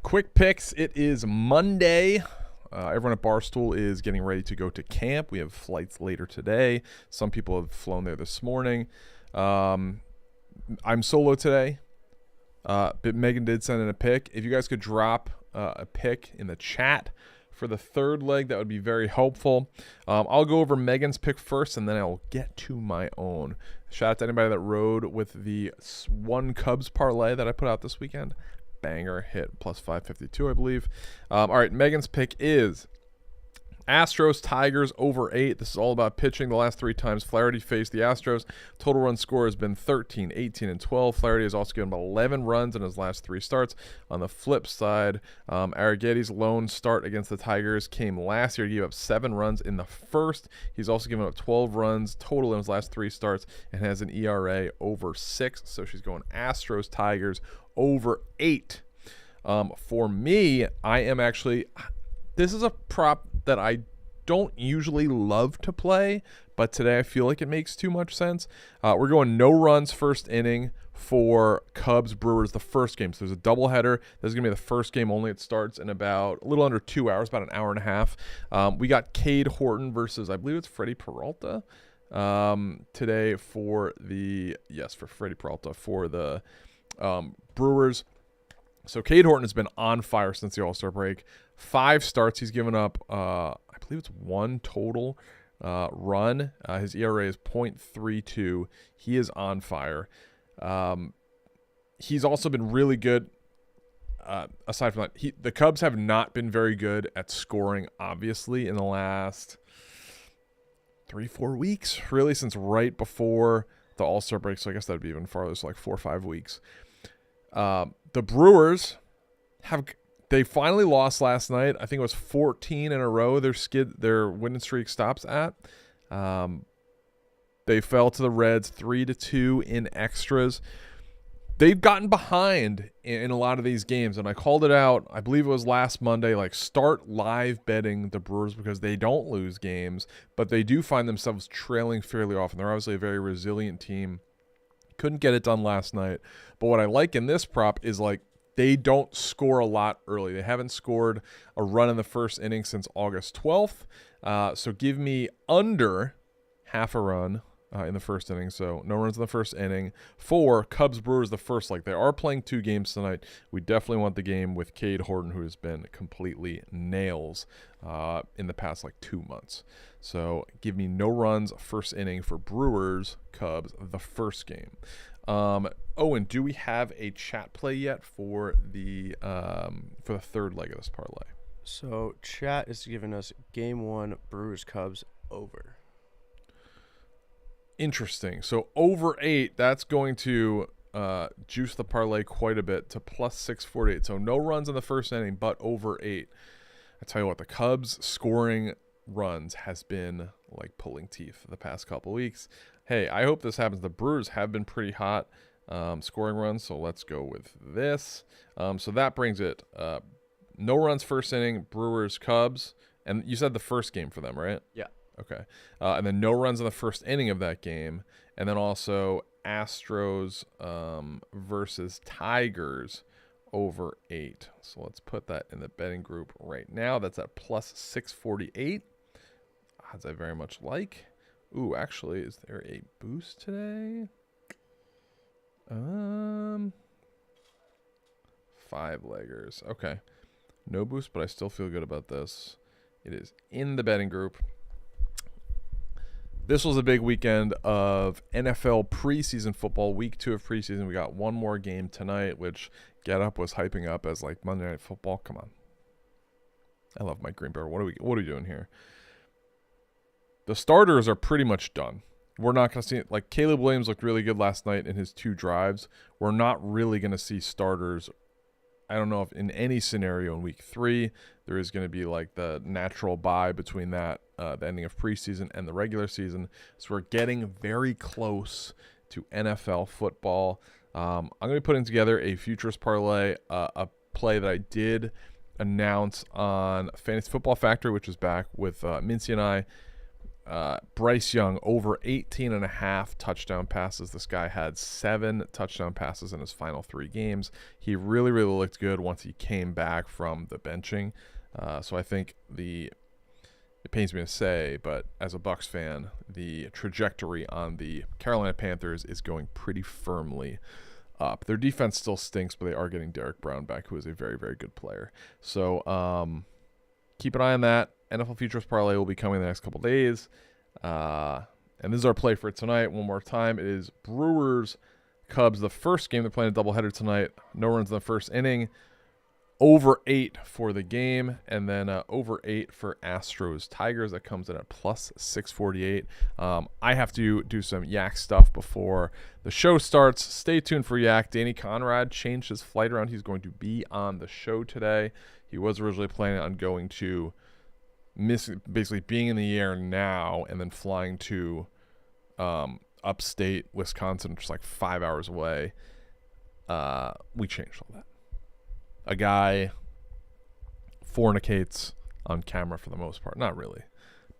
Quick picks. It is Monday. Everyone at Barstool is getting ready to go to camp. We have flights later today. Some people have flown there this morning. I'm solo today, but Megan did send in a pick. If you guys could drop a pick in the chat for the third leg, that would be very helpful. I'll go over Megan's pick first, and then I'll get to my own. Shout out to anybody that rode with the one Cubs parlay that I put out this weekend. Banger hit, plus 552, I believe. All right, Megan's pick is Astros Tigers over 8. This is all about pitching. The last 3 times Flaherty faced the Astros, total run score has been 13, 18, and 12. Flaherty has also given him 11 runs in his last 3 starts. On the flip side, Arrietty's lone start against the Tigers came last year. He gave up 7 runs in the first. He's also given up 12 runs total in his last 3 starts and has an ERA over 6. So she's going Astros Tigers over 8. For me, I am actually, this is a prop that I don't usually love to play, but today I feel like it makes too much sense. We're going no runs first inning for Cubs Brewers, the first game. So there's a doubleheader. This is going to be the first game only. It starts in about a little under 2 hours, about an hour and a half. We got Cade Horton versus, I believe it's Freddie Peralta today for Freddie Peralta for the Brewers. So Cade Horton has been on fire since the All-Star break. 5 starts. He's given up, I believe it's 1 total run. His ERA is .32. He is on fire. He's also been really good. Aside from that, the Cubs have not been very good at scoring, obviously, in the last 3-4 weeks, really, since right before the All-Star break. So I guess that would be even farther, so like 4 or 5 weeks. The Brewers they finally lost last night. I think it was 14 in a row their winning streak stops at. They fell to the Reds 3-2 in extras. They've gotten behind in a lot of these games, and I called it out, I believe it was last Monday, like start live betting the Brewers because they don't lose games, but they do find themselves trailing fairly often. They're obviously a very resilient team. Couldn't get it done last night. But what I like in this prop is like they don't score a lot early. They haven't scored a run in the first inning since August 12th. So give me under half a run in the first inning. So no runs in the first inning for Cubs Brewers the first leg. They are playing 2 games tonight. We definitely want the game with Cade Horton, who has been completely nails in the past like 2 months. So give me no runs first inning for Brewers Cubs the first game. Owen, do we have a chat play yet for the third leg of this parlay? So chat is giving us game 1 Brewers Cubs over. Interesting. So over 8, that's going to juice the parlay quite a bit to plus 648. So no runs in the first inning, but over 8. I tell you what, the Cubs scoring runs has been like pulling teeth the past couple weeks. Hey, I hope this happens. The Brewers have been pretty hot scoring runs, so let's go with this. So that brings it no runs first inning, Brewers Cubs, and you said the first game for them, right? Yeah. Okay. And then no runs in the first inning of that game, and then also Astros versus Tigers over 8. So let's put that in the betting group right now. That's at plus 648. Odds I very much like. Ooh, actually, is there a boost today? 5-leggers. Okay. No boost, but I still feel good about this. It is in the betting group. This was a big weekend of NFL preseason football, week 2 of preseason. We got one more game tonight, which Get Up was hyping up as like Monday Night Football. Come on. I love Mike Greenberg. What are we doing here? The starters are pretty much done. We're not going to see it. Like Caleb Williams looked really good last night in his 2 drives. We're not really going to see starters. I don't know if in any scenario in week 3 there is going to be like the natural bye between that the ending of preseason and the regular season. So we're getting very close to NFL football. I'm going to be putting together a futures parlay, a play that I did announce on Fantasy Football Factory, which is back with Mincy and I. Bryce Young, over 18.5 touchdown passes. This guy had 7 touchdown passes in his final 3 games. He really, really looked good once he came back from the benching. So I think it pains me to say, but as a Bucs fan, the trajectory on the Carolina Panthers is going pretty firmly up. Their defense still stinks, but they are getting Derek Brown back, who is a very, very good player. So keep an eye on that. NFL Futures Parlay will be coming the next couple days. And this is our play for tonight. One more time. It is Brewers Cubs, the first game. They're playing a doubleheader tonight. No runs in the first inning. Over 8 for the game, and then over 8 for Astros Tigers. That comes in at plus 648. I have to do some Yak stuff before the show starts. Stay tuned for Yak. Danny Conrad changed his flight around. He's going to be on the show today. He was originally planning on going to basically being in the air now and then flying to upstate Wisconsin, which is like 5 hours away. We changed all that. A guy fornicates on camera for the most part. Not really.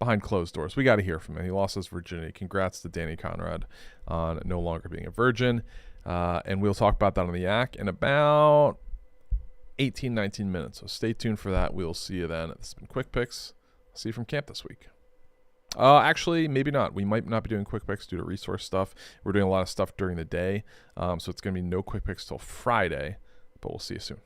Behind closed doors. We got to hear from him. He lost his virginity. Congrats to Danny Conrad on no longer being a virgin. And we'll talk about that on the Yak in about 18, 19 minutes. So stay tuned for that. We'll see you then. This has been Quick Picks. See you from camp this week. Actually, maybe not. We might not be doing quick picks due to resource stuff. We're doing a lot of stuff during the day. So it's going to be no quick picks till Friday. But we'll see you soon.